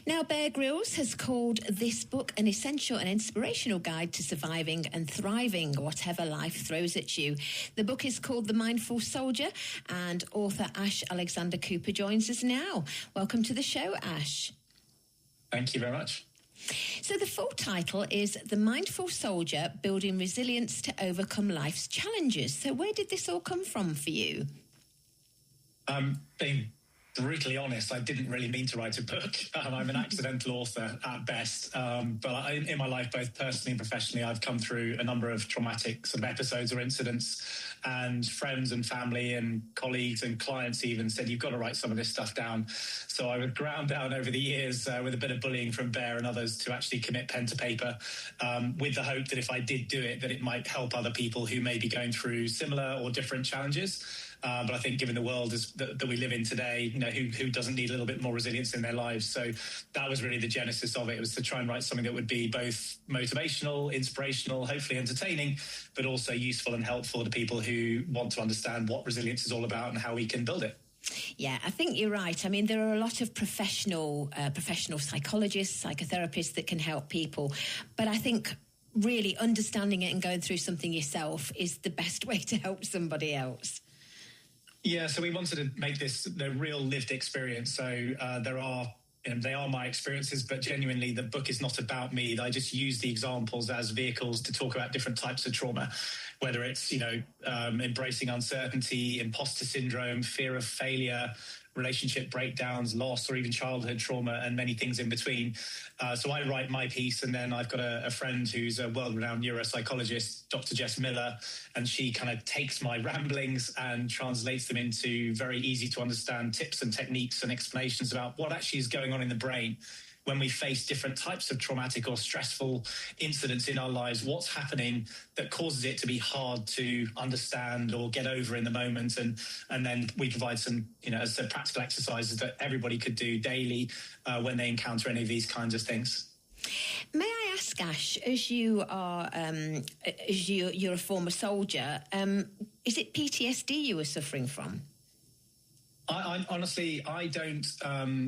Now, Bear Grylls has called this book an essential and inspirational guide to surviving and thriving, whatever life throws at you. The book is called The Mindful Soldier, and author Ash Alexander Cooper joins us now. Welcome to the show, Ash. Thank you very much. So the full title is The Mindful Soldier, Building Resilience to Overcome Life's Challenges. So where did this all come from for you? Being brutally honest, I didn't really mean to write a book. I'm an accidental author at best. But in my life, both personally and professionally, I've come through a number of traumatic sort of episodes or incidents, and friends and family and colleagues and clients even said, you've got to write some of this stuff down. So I would ground down over the years with a bit of bullying from Bear and others to actually commit pen to paper, with the hope that if I did do it, that it might help other people who may be going through similar or different challenges. But I think given the world that we live in today, who doesn't need a little bit more resilience in their lives? So that was really the genesis of it. It was to try and write something that would be both motivational, inspirational, hopefully entertaining, but also useful and helpful to people who want to understand what resilience is all about and how we can build it. Yeah, I think you're right. I mean, there are a lot of professional psychologists, psychotherapists that can help people. But I think really understanding it and going through something yourself is the best way to help somebody else. Yeah, so we wanted to make this the real lived experience. So they are my experiences, but genuinely the book is not about me. I just use the examples as vehicles to talk about different types of trauma, whether it's, embracing uncertainty, imposter syndrome, fear of failure, relationship breakdowns, loss, or even childhood trauma, and many things in between. So I write my piece, and then I've got a friend who's a world-renowned neuropsychologist, Dr. Jess Miller, and she kind of takes my ramblings and translates them into very easy to understand tips and techniques and explanations about what actually is going on in the brain when we face different types of traumatic or stressful incidents in our lives. What's happening that causes it to be hard to understand or get over in the moment? And then we provide some, as I said, practical exercises that everybody could do daily when they encounter any of these kinds of things. May I ask, Ash, as you're a former soldier, is it PTSD you were suffering from? I honestly don't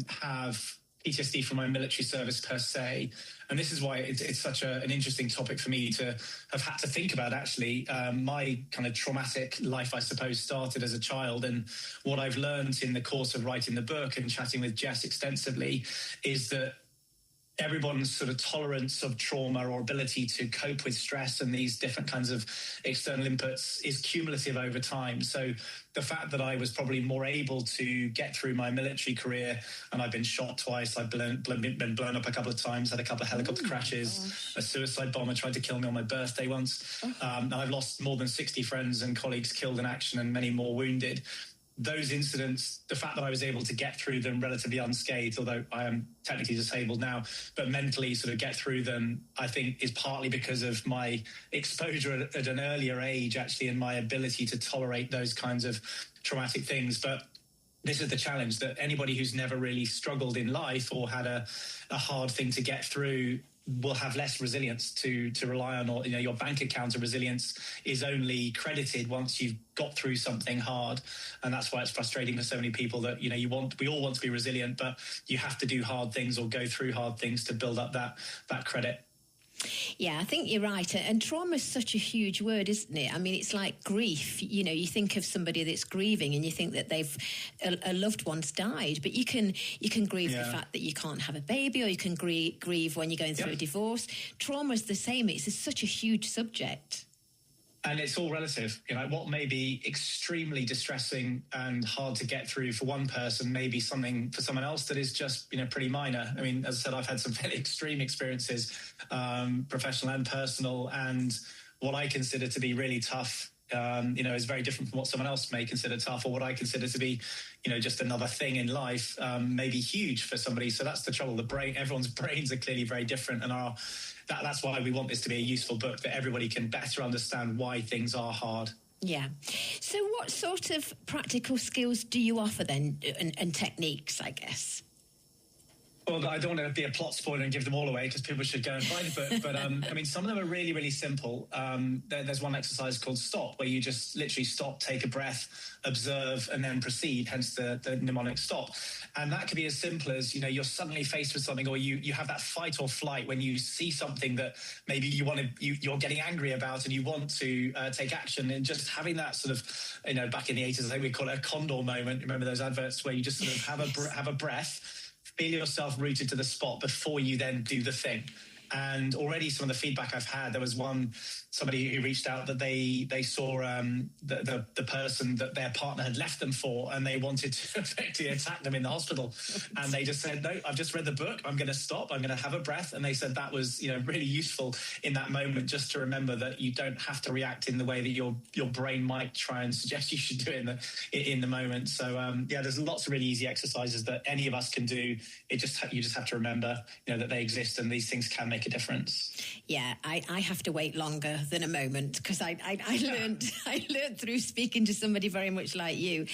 have PTSD from my military service per se, and this is why it's such an interesting topic for me to have had to think about. Actually, my kind of traumatic life, I suppose, started as a child, and what I've learned in the course of writing the book and chatting with Jess extensively is that everyone's sort of tolerance of trauma or ability to cope with stress and these different kinds of external inputs is cumulative over time. So the fact that I was probably more able to get through my military career, and I've been shot twice, I've been blown up a couple of times, had a couple of helicopter crashes, a suicide bomber tried to kill me on my birthday once, and I've lost more than 60 friends and colleagues killed in action and many more wounded. Those incidents, the fact that I was able to get through them relatively unscathed, although I am technically disabled now, but mentally sort of get through them, I think is partly because of my exposure at an earlier age, actually, and my ability to tolerate those kinds of traumatic things. But this is the challenge, that anybody who's never really struggled in life or had a hard thing to get through will have less resilience to rely on, or your bank account of resilience is only credited once you've got through something hard. And that's why it's frustrating for so many people that we all want to be resilient, but you have to do hard things or go through hard things to build up that credit. Yeah, I think you're right. And trauma is such a huge word, isn't it? I mean, it's like grief. You think of somebody that's grieving and you think that a loved one's died, but you can grieve the fact that you can't have a baby, or you can grieve when you're going through a divorce. Trauma is the same. It's such a huge subject. And it's all relative. What may be extremely distressing and hard to get through for one person may be something for someone else that is just, pretty minor. I mean, as I said, I've had some fairly extreme experiences, professional and personal, and what I consider to be really tough, is very different from what someone else may consider tough, or what I consider to be, just another thing in life, may be huge for somebody. So that's the trouble. Everyone's brains are clearly very different, and that's why we want this to be a useful book, that everybody can better understand why things are hard. Yeah. So what sort of practical skills do you offer then, and techniques, I guess? Well, I don't want to be a plot spoiler and give them all away because people should go and buy the book. But I mean, some of them are really, really simple. There's one exercise called stop, where you just literally stop, take a breath, observe, and then proceed, hence the mnemonic stop. And that could be as simple as, you're suddenly faced with something, or you have that fight or flight when you see something that maybe you're getting angry about and you want to take action. And just having that sort of, back in the 80s, I think we call it a condor moment. Remember those adverts where you just sort of have a breath, feel yourself rooted to the spot before you then do the thing. And already some of the feedback I've had, there was somebody who reached out that they saw the person that their partner had left them for, and they wanted to effectively attack them in the hospital. And they just said, no, I've just read the book. I'm going to stop. I'm going to have a breath. And they said that was, really useful in that moment, just to remember that you don't have to react in the way that your brain might try and suggest you should do it in the moment. So, there's lots of really easy exercises that any of us can do. You just have to remember, that they exist, and these things can make a difference. Yeah, I have to wait longer than a moment, because I learned through speaking to somebody very much like you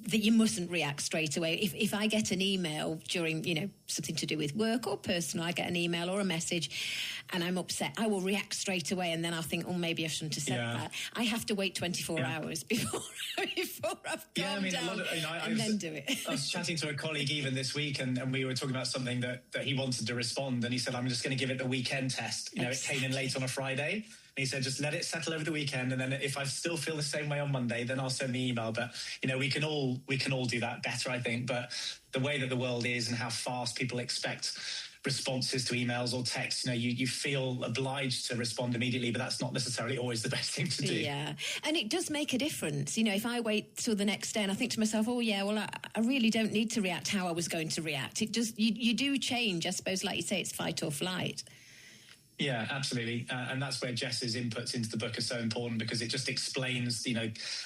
that you mustn't react straight away. If I get an email during, something to do with work or personal, I get an email or a message and I'm upset, I will react straight away, and then I'll think, maybe I shouldn't have said that. I have to wait 24 hours before I've calmed down and then do it. I was chatting to a colleague even this week, and we were talking about something that he wanted to respond, and he said, I'm just going to give it the weekend test. It came in late on a Friday. And he said, just let it settle over the weekend, and then if I still feel the same way on Monday, then I'll send the email. But we can all do that better, I think. But the way that the world is and how fast people expect responses to emails or texts, you feel obliged to respond immediately, but that's not necessarily always the best thing to do. Yeah, and it does make a difference. If I wait till the next day and I think to myself, I really don't need to react how I was going to react. It just you do change, I suppose. Like you say, it's fight or flight. Yeah, absolutely. And that's where Jess's inputs into the book are so important, because it just explains,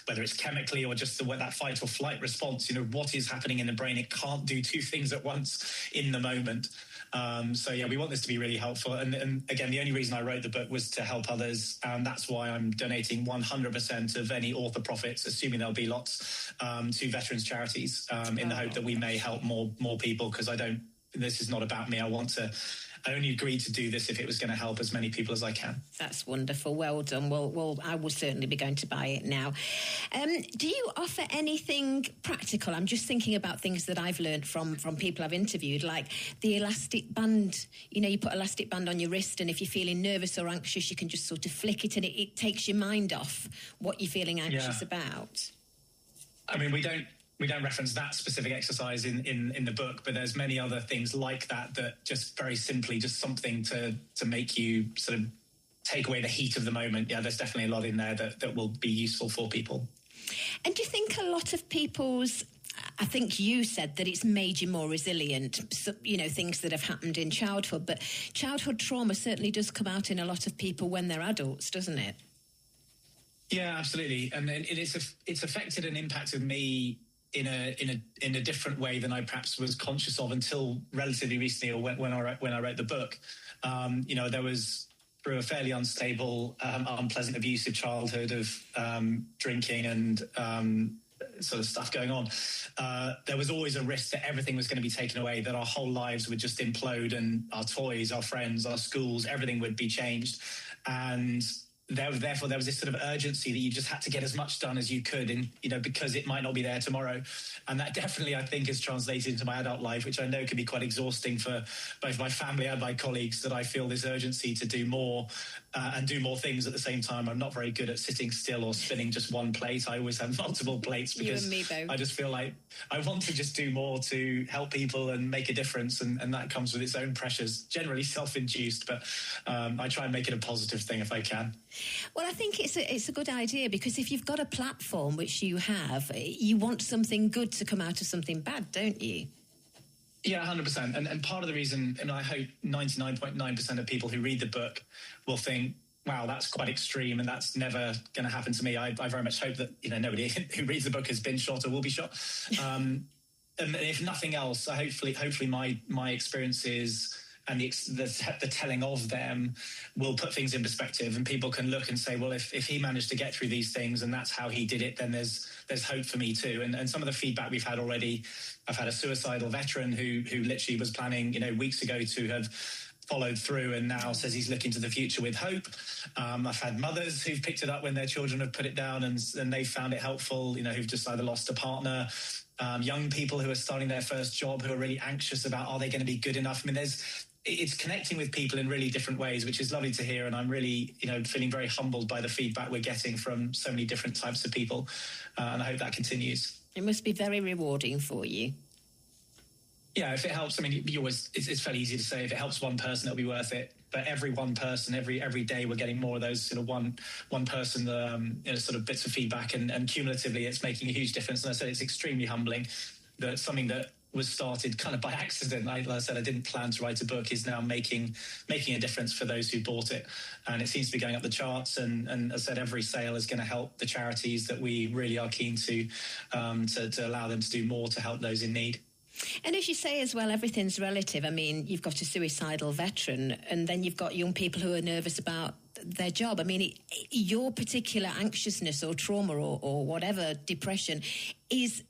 whether it's chemically or just that fight or flight response, what is happening in the brain. It can't do two things at once in the moment. We want this to be really helpful. And again, the only reason I wrote the book was to help others. And that's why I'm donating 100% of any author profits, assuming there'll be lots, to veterans charities, in the hope that we may help more people, because this is not about me. I only agreed to do this if it was going to help as many people as I can. That's wonderful. Well done. Well, I will certainly be going to buy it now. Do you offer anything practical? I'm just thinking about things that I've learned from people I've interviewed, like the elastic band. You put elastic band on your wrist, and if you're feeling nervous or anxious, you can just sort of flick it, and it takes your mind off what you're feeling anxious about. I mean, we don't reference that specific exercise in the book, but there's many other things like that just very simply, just something to make you sort of take away the heat of the moment. Yeah, there's definitely a lot in there that will be useful for people. And do you think a lot of I think you said that it's made you more resilient, things that have happened in childhood, but childhood trauma certainly does come out in a lot of people when they're adults, doesn't it? Yeah, absolutely. And it's affected and impacted me in a different way than I perhaps was conscious of until relatively recently, or when I wrote the book. There was, through a fairly unstable, unpleasant, abusive childhood of drinking and sort of stuff going on. There was always a risk that everything was going to be taken away, that our whole lives would just implode, and our toys, our friends, our schools, everything would be changed. And therefore, there was this sort of urgency that you just had to get as much done as you could, and because it might not be there tomorrow. And that definitely, I think, is translated into my adult life, which I know can be quite exhausting for both my family and my colleagues, that I feel this urgency to do more and do more things at the same time. I'm not very good at sitting still or spinning just one plate. I always have multiple plates, because you and me both. I just feel like I want to just do more to help people and make a difference, and that comes with its own pressures, generally self-induced, but I try and make it a positive thing if I can. Well, I think it's a good idea, because if you've got a platform, which you have, you want something good to come out of something bad, don't you? Yeah, 100%. And part of the reason, and I hope 99.9% of people who read the book will think, wow, that's quite extreme, and that's never going to happen to me. I very much hope that nobody who reads the book has been shot or will be shot. And if nothing else, hopefully my experiences and the telling of them will put things in perspective, and people can look and say, well, if he managed to get through these things and that's how he did it, then there's hope for me too. And some of the feedback we've had already, I've had a suicidal veteran who literally was planning, weeks ago to have followed through and now says he's looking to the future with hope. I've had mothers who've picked it up when their children have put it down and they've found it helpful, who've just either lost a partner. Young people who are starting their first job who are really anxious about, are they going to be good enough? I mean, it's connecting with people in really different ways, which is lovely to hear. And I'm really, feeling very humbled by the feedback we're getting from so many different types of people. And I hope that continues. It must be very rewarding for you. Yeah, if it helps, I mean, it's fairly easy to say, if it helps one person, it'll be worth it. But every one person, every day, we're getting more of those one person, sort of bits of feedback, and cumulatively, it's making a huge difference. And I said it's extremely humbling that something that was started kind of by accident. Like I said, I didn't plan to write a book, is now making a difference for those who bought it, and it seems to be going up the charts. And as I said, every sale is going to help the charities that we really are keen to allow them to do more to help those in need. And as you say as well, everything's relative. I mean, you've got a suicidal veteran and then you've got young people who are nervous about their job. I mean, your particular anxiousness or trauma or whatever, depression, is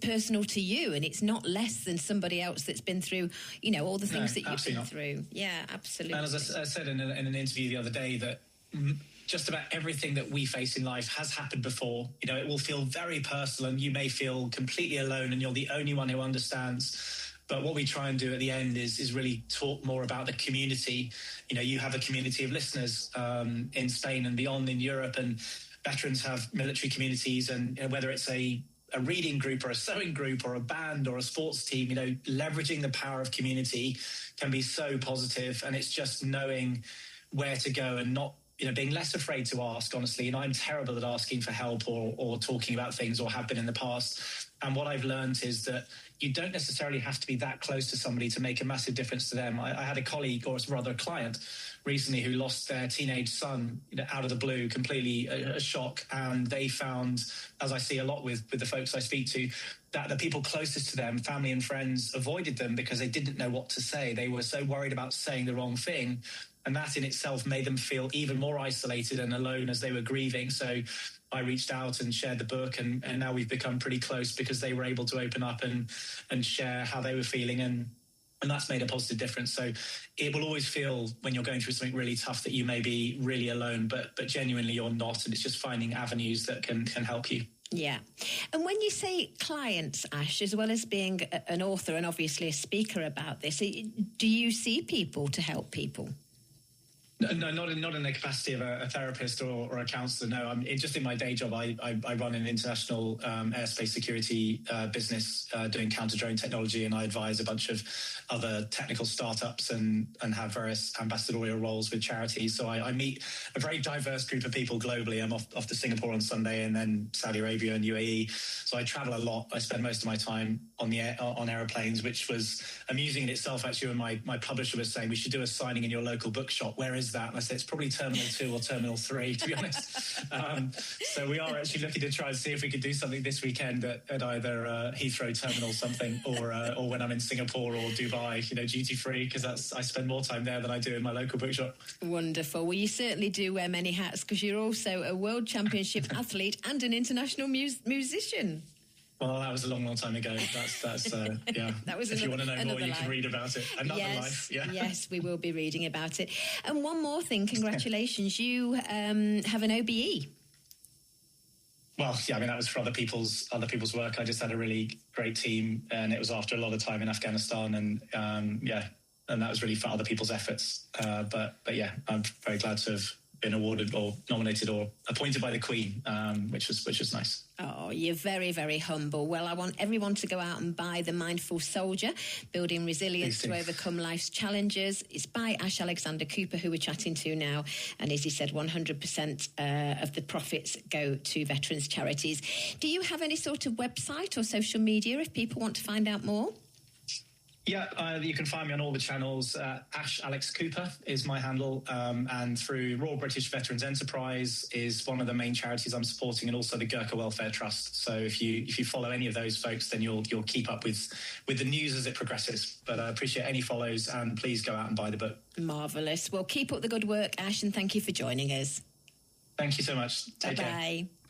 personal to you, and it's not less than somebody else that's been through, all the things that you've been through. Yeah, absolutely. And as I said in an interview the other day, that just about everything that we face in life has happened before. It will feel very personal and you may feel completely alone and you're the only one who understands. But what we try and do at the end is really talk more about the community. You have a community of listeners in Spain and beyond, in Europe, and veterans have military communities, and whether it's a reading group or a sewing group or a band or a sports team, leveraging the power of community can be so positive. And it's just knowing where to go and not, being less afraid to ask, honestly. I'm terrible at asking for help or talking about things, or have been in the past. And what I've learned is that you don't necessarily have to be that close to somebody to make a massive difference to them. I had a colleague, or rather a client, recently who lost their teenage son out of the blue, completely a shock. And they found, as I see a lot with the folks I speak to, that the people closest to them, family and friends, avoided them because they didn't know what to say. They were so worried about saying the wrong thing. And that in itself made them feel even more isolated and alone as they were grieving. So I reached out and shared the book, and now we've become pretty close because they were able to open up and share how they were feeling, and that's made a positive difference. So it will always feel, when you're going through something really tough, that you may be really alone, but genuinely you're not, and it's just finding avenues that can help you. Yeah. And when you say clients, Ash, as well as being an author and obviously a speaker about this, do you see people to help people? No, not in the capacity of a therapist or a counsellor. No, just in my day job, I run an international airspace security business doing counter-drone technology, and I advise a bunch of other technical startups and have various ambassadorial roles with charities. So I meet a very diverse group of people globally. I'm off to Singapore on Sunday, and then Saudi Arabia and UAE. So I travel a lot. I spend most of my time on aeroplanes, which was amusing in itself, actually, when my publisher was saying we should do a signing in your local bookshop. Where is that? And I said, it's probably Terminal 2 or Terminal 3, to be honest. So we are actually looking to try and see if we could do something this weekend at either Heathrow Terminal something, or when I'm in Singapore or Dubai, duty free, because I spend more time there than I do in my local bookshop. Wonderful. Well, you certainly do wear many hats, because you're also a world championship athlete and an international musician. Well, that was a long, long time ago. That's yeah. That was if you want to know more, you can read about it. Another life. Yeah. Yes, we will be reading about it. And one more thing, congratulations. You have an OBE. Well, yeah, that was for other people's work. I just had a really great team, and it was after a lot of time in Afghanistan, and and that was really for other people's efforts. But yeah, I'm very glad to have been awarded or nominated or appointed by the Queen, which was nice. Oh, you're very, very humble. Well, I want everyone to go out and buy The Mindful Soldier, Building Resilience to Overcome Life's Challenges. It's by Ash Alexander Cooper, who we're chatting to now. And as he said, 100% of the profits go to veterans charities. Do you have any sort of website or social media if people want to find out more? Yeah, you can find me on all the channels. Ash Alex Cooper is my handle, and through Royal British Veterans Enterprise is one of the main charities I'm supporting, and also the Gurkha Welfare Trust. So if you follow any of those folks, then you'll keep up with the news as it progresses. But I appreciate any follows, and please go out and buy the book. Marvellous. Well, keep up the good work, Ash, and thank you for joining us. Thank you so much. Take care. Bye-bye. Bye.